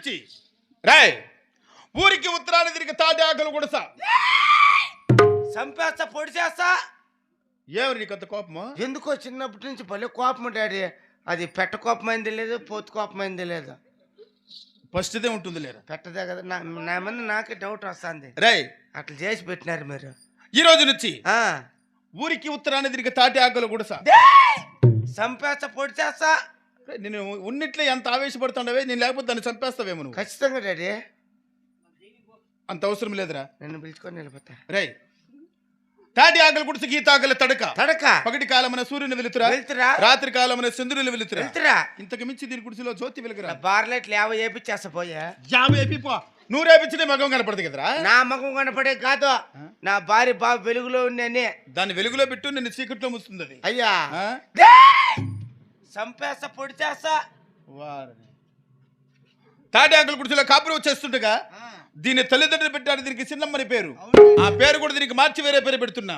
నుంచి రాయ్ ఊరికి ఉత్తరాన్ని తిరిగి తాటి ఆకలి కొడసా చంపేస్తా పొడి చేస్తా. ఏమి నీకు అంత కోపమా? ఎందుకో చిన్నప్పటి నుంచి భలే కోపం డాడీ. అది పెట్ట కోపమైంది లేదు, పోతు కోపమైంది లేదు. ఫస్ట్ ఇదే ఉంటుంది లేరా పెట్టదే కదా. నా మీద నాకే డౌట్ వస్తుంది. రాయ్ అట్లా చేసి పెట్టినారు మీరు. ఈ రోజు నుంచి ఊరికి ఉత్తరాన్ని తిరిగి తాటి ఆకలి కొడసా చంపేస్తా పొడి చేస్తా. నేను ఉన్నట్లే ఎంత ఆవేశపడుతుండవే, నేను లేకపోతే దాన్ని చంపేస్తావేమో నువ్వు. ఖచ్చితంగా డాడీ. అంత అవసరం లేదురా. నన్ను పిలుచుకొని వెళ్ళిపోతా. రై తాటి ఆకలి గుడిసి గీత ఆకలి తడక తడక. పగటి కాలమైన సూర్యుని వెలుతురా, రాత్రి కాలమైన చంద్రుని వెలుతురా. ఇంతకు మించి దీని గుడిసిలో జ్యోతి వెలుగురా. బార్లెట్లు యావ వేపించేస్తా పోయా. యాభై అయిపో నువ్వు రేపించే మగం కనపడదు కదరా. నా మగం కనపడే కాదు, నా భార్య బాబు వెలుగులో ఉండేనే. దాన్ని వెలుగులో పెట్టు, నిన్ను చీకట్లో ముస్తుంది అది. అయ్యా చంపేస్తా పొడి చేస్తా. తాటి ఆకలి గుడిసిలో కాపురం వచ్చేస్తుండగా దీని తల్లిదండ్రులు పెట్టాడు దీనికి చిన్నమ్మని పేరు. ఆ పేరు కూడా దీనికి మార్చి వేరే పేరు పెడుతున్నా.